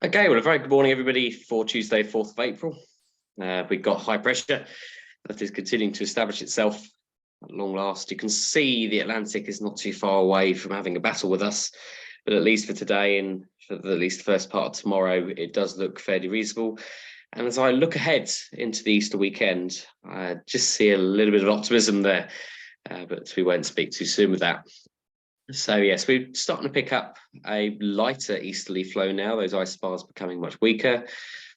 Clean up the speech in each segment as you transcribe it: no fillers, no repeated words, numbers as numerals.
Okay, well, a very good morning, everybody, for Tuesday, 4th of April. We've got high pressure that is continuing to establish itself at long last. You can see the Atlantic is not too far away from having a battle with us, but at least for today and for at least the first part of tomorrow, it does look fairly reasonable. And as I look ahead into the Easter weekend, I just see a little bit of optimism there, but we won't speak too soon with that. So yes, we're starting to pick up a lighter easterly flow now. Those isobars becoming much weaker,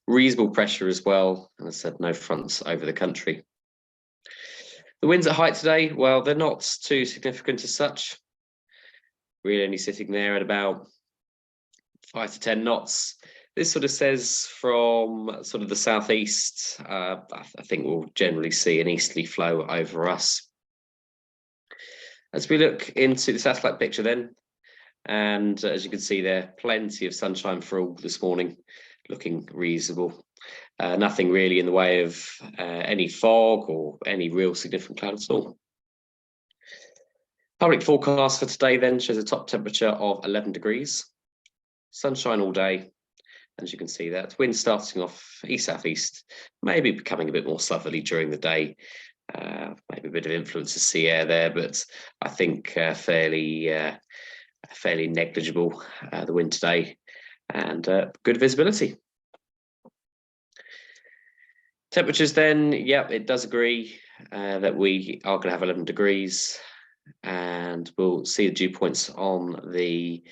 reasonable pressure as well. And as I said, no fronts over the country. The winds at height today, well, they're not too significant as such. Really only sitting there at about 5 to 10 knots. This sort of says from sort of the southeast, I think we'll generally see an easterly flow over us. As we look into the satellite picture then, and as you can see there, plenty of sunshine for all this morning, looking reasonable. Nothing really in the way of any fog or any real significant cloud at all. Public forecast for today then shows a top temperature of 11 degrees, sunshine all day. As you can see that, wind starting off east-southeast, maybe becoming a bit more southerly during the day. Maybe a bit of influence of sea air there, but I think fairly negligible, the wind today, and good visibility. Temperatures then, yeah, it does agree that we are going to have 11 degrees, and we'll see the dew points on the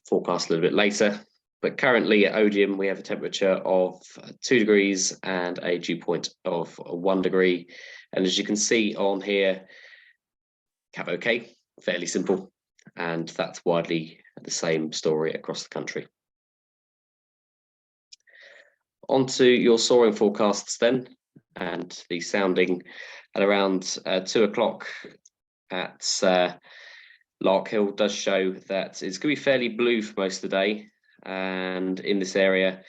forecast a little bit later. But currently at Odium, we have a temperature of 2 degrees and a dew point of 1 degree. And as you can see on here, Cap OK, fairly simple. And that's widely the same story across the country. On to your soaring forecasts then, and the sounding at around 2 o'clock at Lark Hill does show that it's going to be fairly blue for most of the day. And in this area,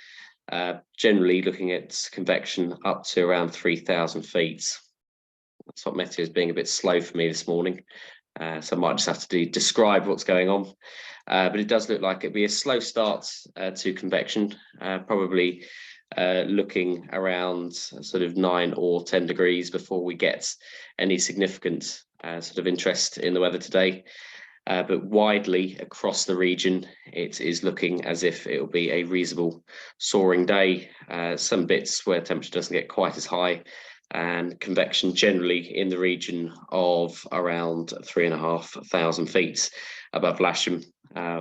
generally looking at convection up to around 3,000 feet. Top Meteo is being a bit slow for me this morning, so I might just have to describe what's going on. But it does look like it'll be a slow start to convection, probably looking around sort of 9 or 10 degrees before we get any significant sort of interest in the weather today. But widely across the region, it is looking as if it will be a reasonable soaring day. Some bits where temperature doesn't get quite as high, and convection generally in the region of around 3,500 feet above Lasham,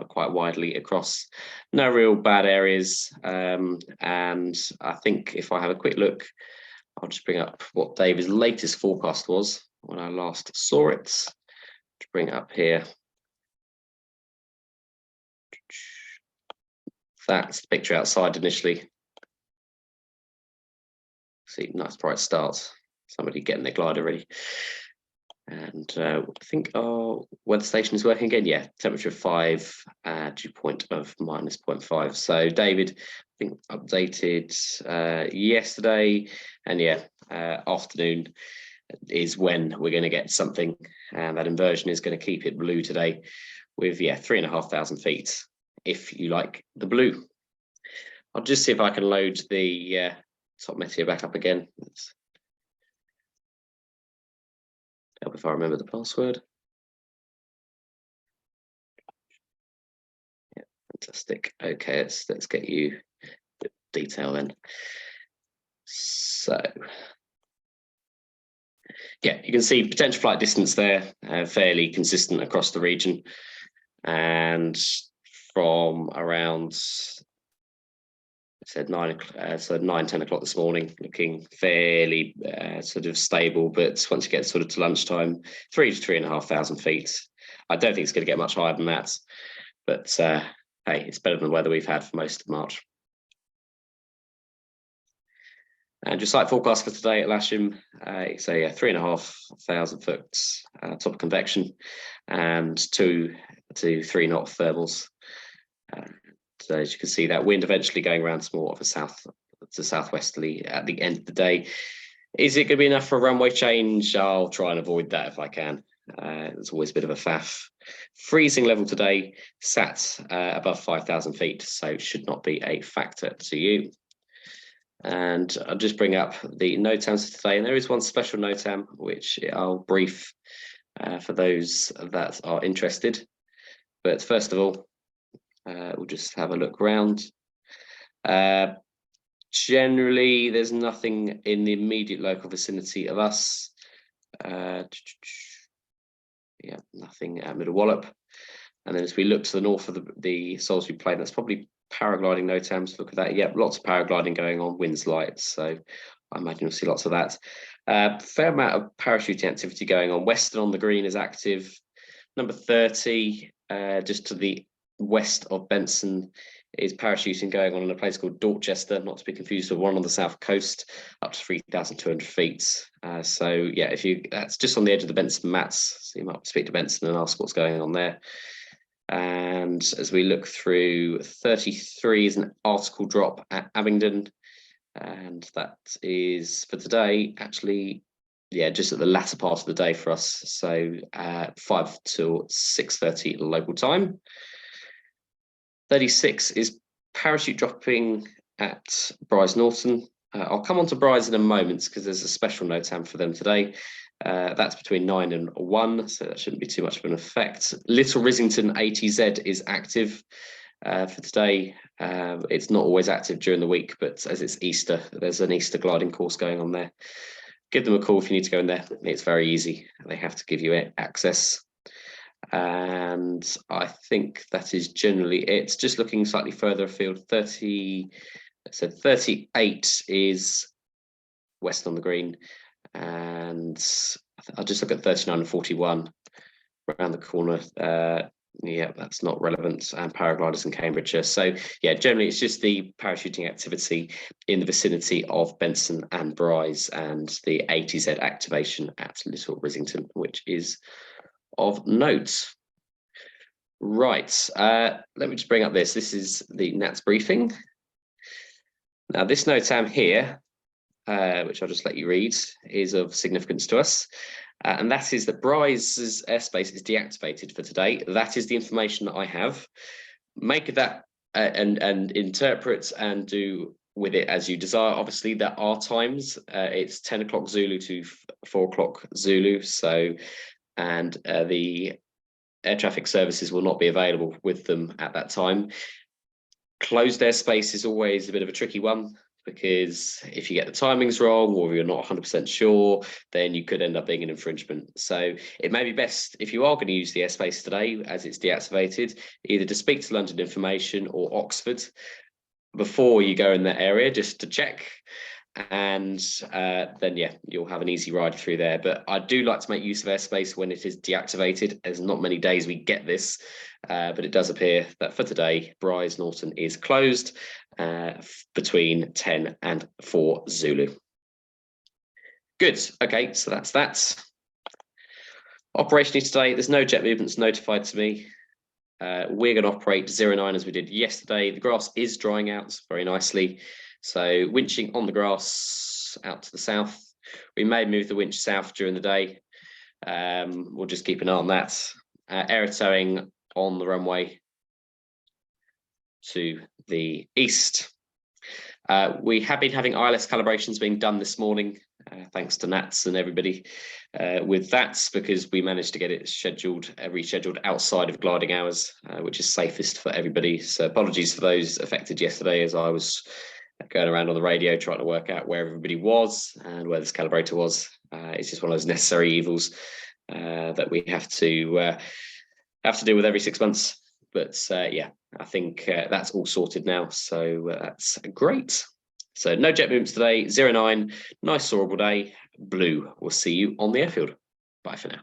quite widely across. No real bad areas. And I think if I have a quick look, I'll just bring up what David's latest forecast was when I last saw it. To bring it up here. That's the picture outside initially. See, nice bright start. Somebody getting their glider ready. And I think our weather station is working again. Yeah, temperature of 5, dew point of -0.5. So David, I think updated yesterday, and yeah, afternoon is when we're going to get something, and that inversion is going to keep it blue today with 3,500 feet. If you like the blue. I'll just see if I can load the Top Meteo back up again. Let's help if I remember the password. Yeah, fantastic. Okay, let's get you the detail then. So yeah, you can see potential flight distance there, fairly consistent across the region, and from around, I said 9-10 o'clock this morning, looking fairly sort of stable. But once you get sort of to lunchtime, 3,000 to 3,500 feet. I don't think it's going to get much higher than that, but hey, it's better than the weather we've had for most of March. And just like forecast for today at Lasham, it's a 3,500 foot top of convection and 2 to 3 knot thermals. So as you can see, that wind eventually going around to more of a south to southwesterly at the end of the day. Is it going to be enough for a runway change? I'll try and avoid that if I can. There's always a bit of a faff. Freezing level today, sat above 5,000 feet, so should not be a factor to you. And I'll just bring up the NOTAMs today, and there is one special NOTAM which I'll brief for those that are interested. But first of all, we'll just have a look around. Generally, there's nothing in the immediate local vicinity of us. Yeah, nothing at Middle Wallop. And then as we look to the north of the Salisbury Plain, that's probably paragliding NOTAMs. Look at that. Yep, lots of paragliding going on, winds light. So I imagine you'll see lots of that. Fair amount of parachuting activity going on. Western on the green is active. Number 30, just to the west of Benson, is parachuting going on in a place called Dorchester, not to be confused with one on the south coast, up to 3,200 feet. So yeah, that's just on the edge of the Benson mats, so you might speak to Benson and ask what's going on there. And as we look through, 33 is an article drop at Abingdon, and that is for today, actually, yeah, just at the latter part of the day for us. So 5 till 6:30 local time. 36 is parachute dropping at Bryce Norton. I'll come on to Bryce in a moment because there's a special NOTAM for them today. That's between 9 and 1, so that shouldn't be too much of an effect. Little Rissington ATZ is active for today. It's not always active during the week, but as it's Easter, there's an Easter gliding course going on there. Give them a call if you need to go in there. It's very easy. They have to give you access. And I think that is generally it. Just looking slightly further afield, 38 is west on the green, and I'll just look at 39 and 41 around the corner. Yeah, that's not relevant, and paragliders in Cambridgeshire. So yeah, generally it's just the parachuting activity in the vicinity of Benson and Bryce, and the ATZ activation at Little Rissington, which is of note. Right, let me just bring up this. This is the NATS briefing. Now this NOTAM here, which I'll just let you read, is of significance to us. And that is that Bryce's airspace is deactivated for today. That is the information that I have. Make that and interpret and do with it as you desire. Obviously, there are times. It's 10 o'clock Zulu to 4 o'clock Zulu. So, and the air traffic services will not be available with them at that time. Closed airspace is always a bit of a tricky one, because if you get the timings wrong or you're not 100% sure, then you could end up being an infringement. So it may be best, if you are going to use the airspace today as it's deactivated, either to speak to London Information or Oxford before you go in that area, just to check. And then, yeah, you'll have an easy ride through there. But I do like to make use of airspace when it is deactivated. There's not many days we get this, but it does appear that for today, Bryce Norton is closed between 10 and 4 Zulu. Good. Okay, so that's that. Operationally today, there's no jet movements notified to me. We're going to operate 09 as we did yesterday. The grass is drying out very nicely. So winching on the grass out to the south. We may move the winch south during the day. We'll just keep an eye on that. Air towing on the runway to the east. We have been having ILS calibrations being done this morning, thanks to Nats and everybody with that, because we managed to get it rescheduled outside of gliding hours, which is safest for everybody. So apologies for those affected yesterday, as I was going around on the radio trying to work out where everybody was and where this calibrator was. It's just one of those necessary evils that we have to deal with every 6 months. But yeah, I think that's all sorted now, so that's great. So no jet movements today, 09, nice soarable day, blue. We'll see you on the airfield. Bye for now.